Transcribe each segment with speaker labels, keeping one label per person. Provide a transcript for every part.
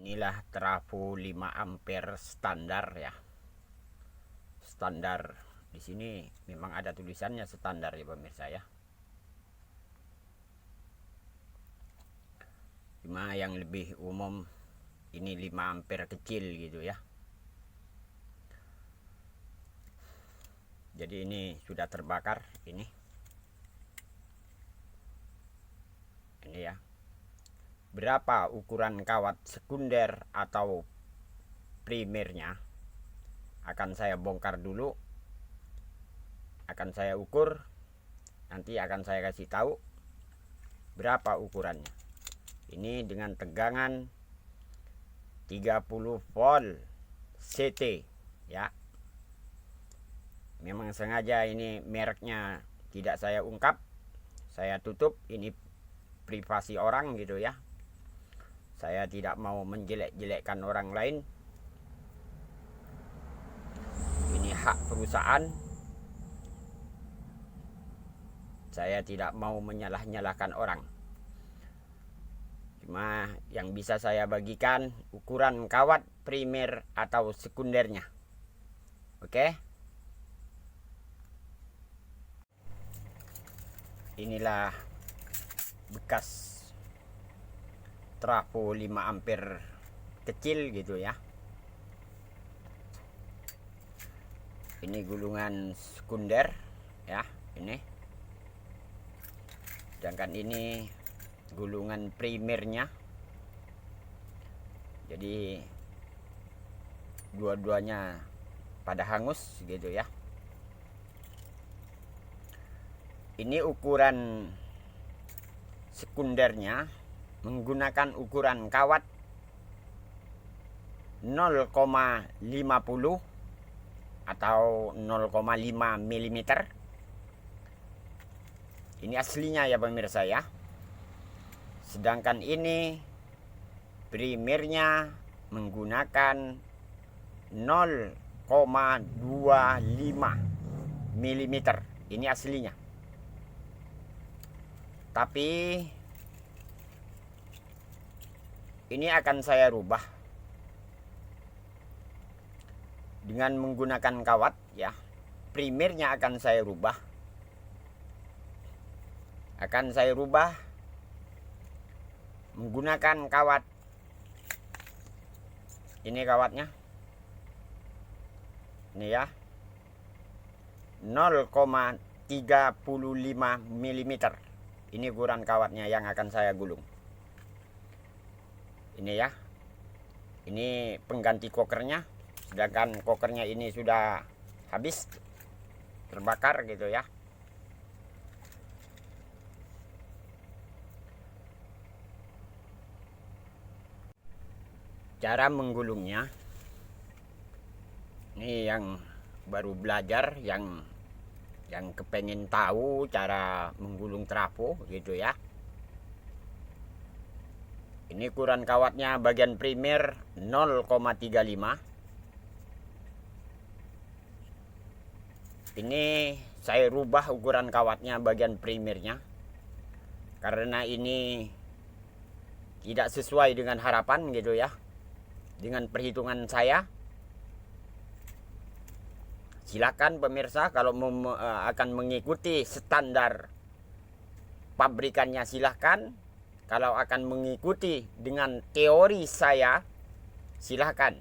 Speaker 1: Inilah trafo 5 ampere standar ya. Standar di sini memang ada tulisannya standar ya pemirsa ya. Cuma yang lebih umum ini 5 ampere kecil gitu ya. Jadi ini sudah terbakar ini. Ini ya. Berapa ukuran kawat sekunder atau primernya akan saya bongkar dulu, akan saya ukur, nanti akan saya kasih tahu berapa ukurannya. Ini dengan tegangan 30 volt CT ya. Memang sengaja ini mereknya tidak saya ungkap, saya tutup, ini privasi orang gitu ya. Saya tidak mau menjelek-jelekkan orang lain. Ini hak perusahaan. Saya tidak mau menyalah-nyalahkan orang. Cuma yang bisa saya bagikan ukuran kawat primer atau sekundernya. Oke? Inilah bekas trafo 5 ampere kecil gitu ya. Ini gulungan sekunder ya, ini. Sedangkan ini gulungan primernya. Jadi dua-duanya pada hangus gitu ya. Ini ukuran sekundernya menggunakan ukuran kawat 0,50 atau 0,5 mm. Ini aslinya ya pemirsa ya. Sedangkan ini primernya menggunakan 0,25 mm. Ini aslinya. Tapi ini akan saya rubah dengan menggunakan kawat ya. Primernya akan saya rubah. Akan saya rubah menggunakan kawat. Ini kawatnya. Ini ya. 0,35 mm. Ini ukuran kawatnya yang akan saya gulung. Ini ya. Ini pengganti kokernya. Sedangkan kokernya ini sudah habis terbakar gitu ya. Cara menggulungnya. Ini yang baru belajar, yang kepengen tahu cara menggulung trafo gitu ya. Ini ukuran kawatnya bagian primer 0,35. Ini saya rubah ukuran kawatnya bagian primernya. Karena ini tidak sesuai dengan harapan gitu ya. Dengan perhitungan saya. Silakan pemirsa kalau akan mengikuti standar pabrikannya silahkan. Kalau akan mengikuti dengan teori saya, silahkan.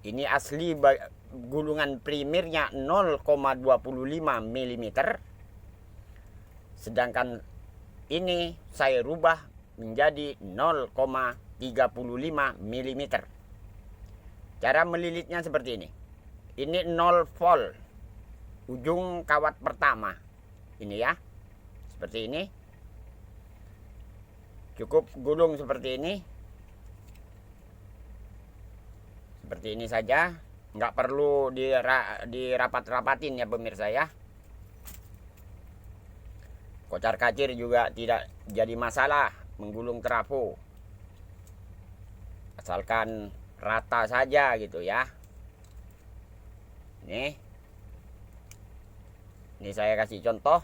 Speaker 1: Ini asli gulungan primernya 0,25 mm. Sedangkan ini saya rubah menjadi 0,35 mm. Cara melilitnya seperti ini. Ini 0 volt. Ujung kawat pertama. Ini ya. Seperti ini. Cukup gulung seperti ini. Seperti ini saja. Nggak perlu dirapat-rapatin ya pemirsa ya. Kocar kacir juga tidak jadi masalah menggulung trafo. Asalkan rata saja gitu ya. Ini saya kasih contoh.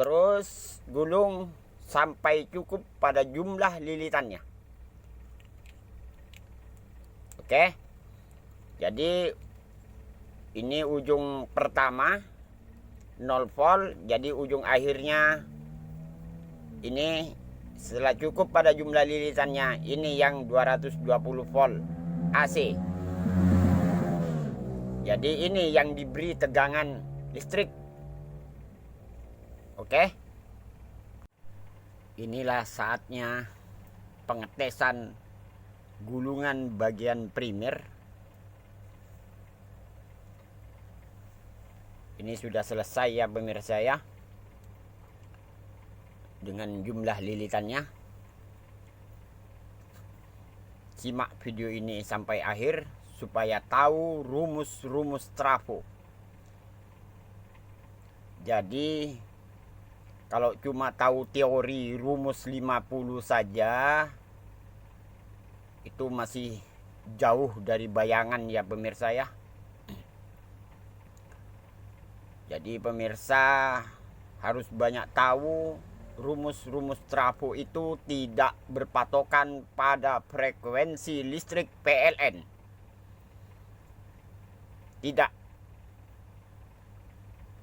Speaker 1: Terus gulung sampai cukup pada jumlah lilitannya. Oke. Jadi ini ujung pertama 0 volt, jadi ujung akhirnya ini setelah cukup pada jumlah lilitannya, ini yang 220 volt AC. Jadi ini yang diberi tegangan listrik. Oke. Inilah saatnya pengetesan gulungan bagian primer. Ini sudah selesai ya pemirsa ya, dengan jumlah lilitannya. Simak video ini sampai akhir supaya tahu rumus-rumus trafo. Jadi kalau cuma tahu teori rumus 50 saja, itu masih jauh dari bayangan ya pemirsa ya. Jadi pemirsa harus banyak tahu rumus-rumus trafo itu tidak berpatokan pada frekuensi listrik PLN. Tidak.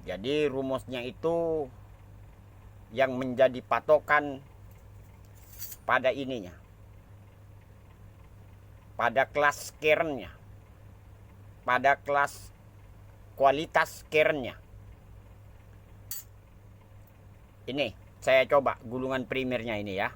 Speaker 1: Jadi rumusnya itu yang menjadi patokan pada ininya, pada kelas kernnya, pada kelas kualitas kernnya. Ini saya coba gulungan primernya ini ya.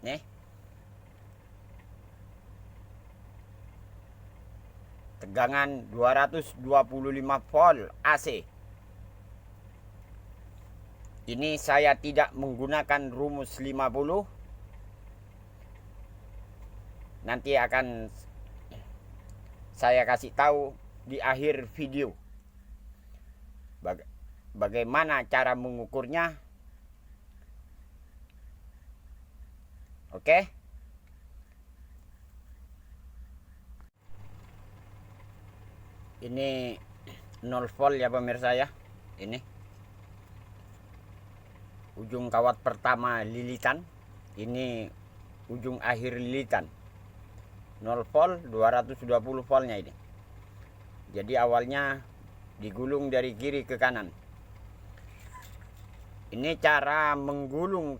Speaker 1: Nih. Tegangan 225 volt AC. Ini saya tidak menggunakan rumus 50. Nanti akan saya kasih tahu di akhir video bagaimana cara mengukurnya. Oke. Ini 0 volt ya pemirsa ya. Ini ujung kawat pertama lilitan, ini ujung akhir lilitan. 0 volt, 220 voltnya ini. Jadi awalnya digulung dari kiri ke kanan. Ini cara menggulung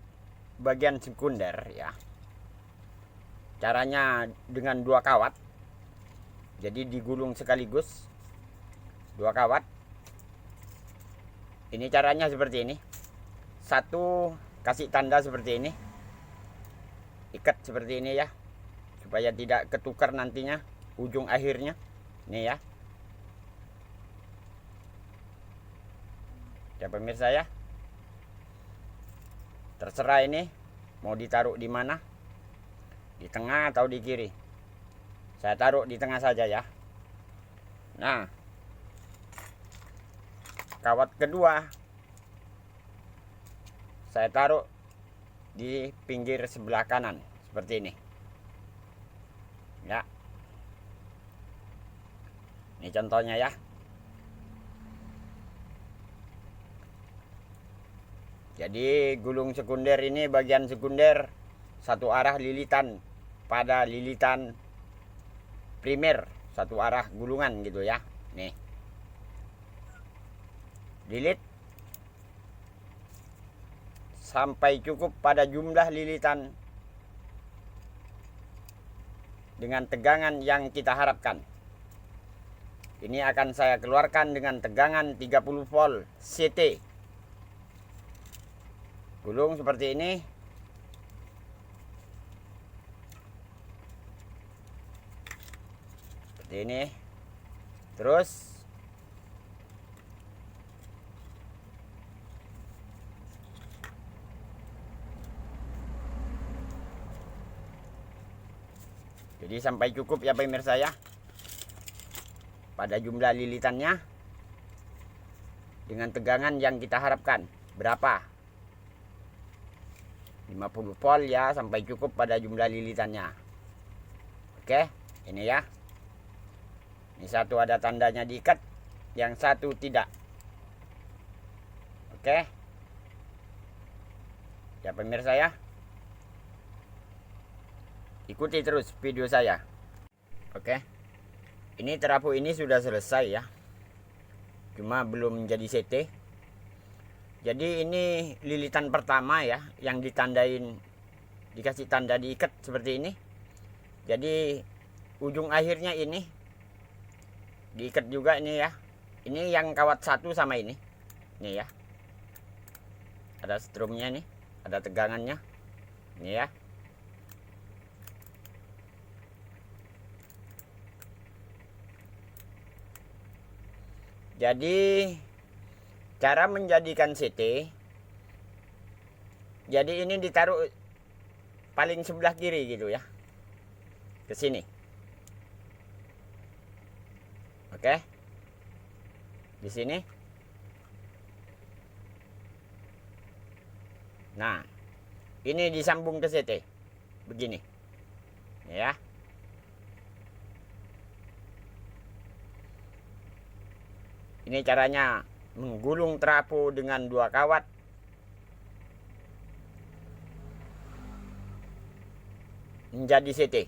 Speaker 1: bagian sekunder ya. Caranya dengan 2 kawat. Jadi digulung sekaligus 2 kawat. Ini caranya seperti ini. Satu kasih tanda seperti ini. Ikat seperti ini ya, supaya tidak ketukar nantinya ujung akhirnya. Nih ya. Ya pemirsa ya. Terserah ini mau ditaruh di mana. Di tengah atau di kiri. Saya taruh di tengah saja ya. Nah, kawat kedua saya taruh di pinggir sebelah kanan seperti ini. Ya. Ini contohnya ya. Jadi gulung sekunder ini, bagian sekunder satu arah lilitan pada lilitan primer, satu arah gulungan gitu ya. Nih. Lilit sampai cukup pada jumlah lilitan dengan tegangan yang kita harapkan. Ini akan saya keluarkan dengan tegangan 30 volt CT. Gulung seperti ini. Seperti ini. Terus jadi sampai cukup ya pemirsa ya, pada jumlah lilitannya dengan tegangan yang kita harapkan. Berapa? 50 volt ya, sampai cukup pada jumlah lilitannya. Oke. Ini ya. Ini satu ada tandanya diikat, yang satu tidak. Oke. Ya pemirsa ya. Ikuti terus video saya. Oke. Ini terapung ini sudah selesai ya. Cuma belum jadi CT. Jadi ini lilitan pertama ya, yang ditandain, dikasih tanda diikat seperti ini. Jadi ujung akhirnya ini diikat juga ini ya. Ini yang kawat satu sama ini. Ini ya. Ada strumnya nih, ada tegangannya. Ini ya. Jadi cara menjadikan CT, jadi ini ditaruh paling sebelah kiri gitu ya, ke sini. Oke, di sini. Nah, ini disambung ke CT, begini, ya. Ini caranya menggulung trafo dengan 2 kawat. Menjadi CT.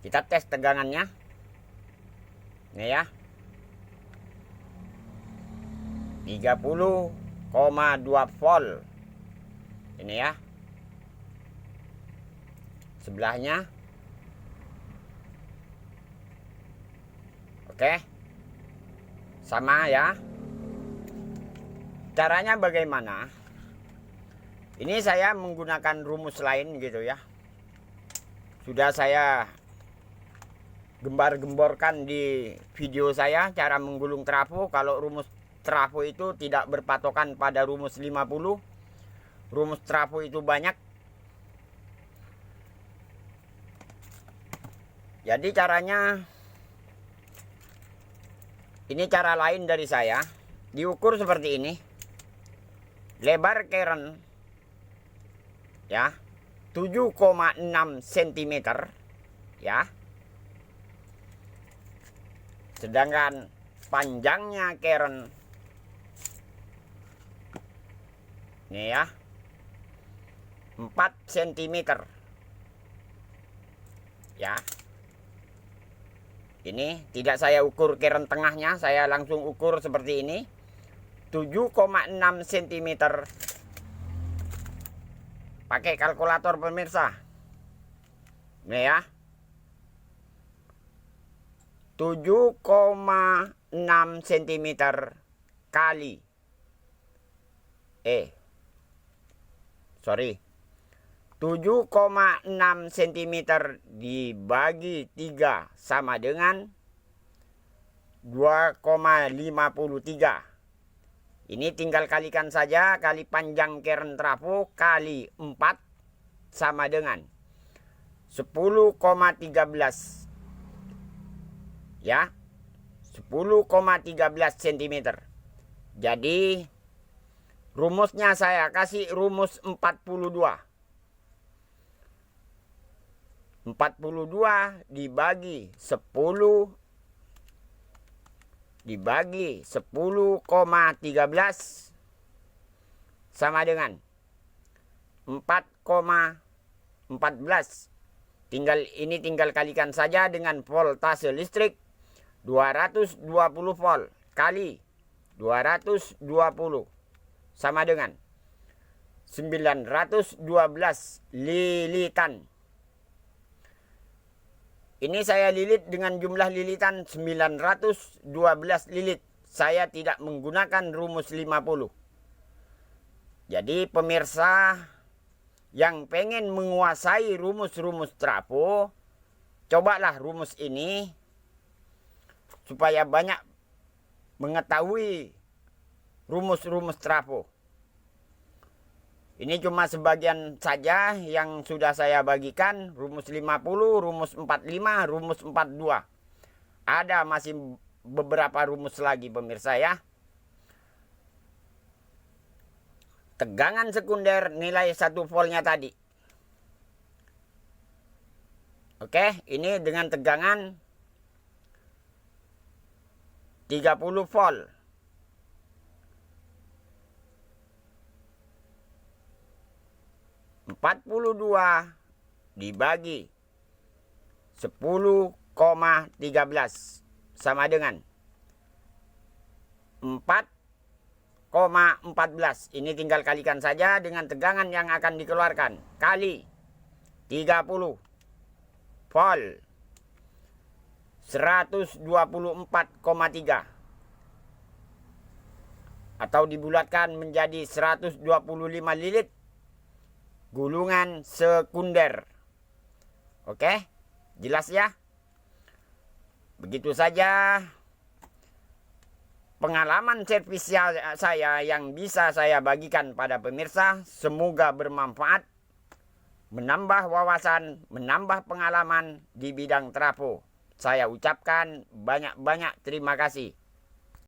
Speaker 1: Kita tes tegangannya. Ini ya. 30,2 volt. Ini ya. Sebelahnya. Oke. Sama ya. Caranya bagaimana? Ini saya menggunakan rumus lain gitu ya. Sudah saya gembar-gemborkan di video saya cara menggulung trafo. Kalau rumus trafo itu tidak berpatokan pada rumus 50. Rumus trafo itu banyak. Jadi caranya, ini cara lain dari saya. Diukur seperti ini. Lebar keren ya 7,6 cm ya. Sedangkan panjangnya keren ini ya 4 cm ya. Ini tidak saya ukur keren tengahnya, saya langsung ukur seperti ini. 7,6 cm. Pakai kalkulator pemirsa. Ini ya. 7,6 cm kali 7,6 cm dibagi 3 sama dengan 2,53. Ini tinggal kalikan saja, kali panjang keren trafo kali 4 sama dengan 10,13. Ya. 10,13 cm. Jadi rumusnya saya kasih rumus 42. 42 dibagi 10 dibagi 10,13 sama dengan 4,14. Tinggal kalikan saja dengan voltase listrik 220 volt kali 220 sama dengan 912 lilitan. Ini saya lilit dengan jumlah lilitan 912 lilit. Saya tidak menggunakan rumus 50. Jadi pemirsa yang pengen menguasai rumus-rumus trafo, cobalah rumus ini supaya banyak mengetahui rumus-rumus trafo. Ini cuma sebagian saja yang sudah saya bagikan. Rumus 50, rumus 45, rumus 42. Ada masih beberapa rumus lagi pemirsa ya. Tegangan sekunder nilai 1 voltnya tadi. Oke, ini dengan tegangan 30 volt. Empat puluh dua dibagi 10,13 sama dengan 4,14. Ini tinggal kalikan saja dengan tegangan yang akan dikeluarkan. Kali 30 volt 124,3. Atau dibulatkan menjadi 125 lilit gulungan sekunder. Oke, jelas ya? Begitu saja pengalaman servis saya yang bisa saya bagikan pada pemirsa. Semoga bermanfaat, menambah wawasan, menambah pengalaman di bidang trafo. Saya ucapkan banyak-banyak terima kasih.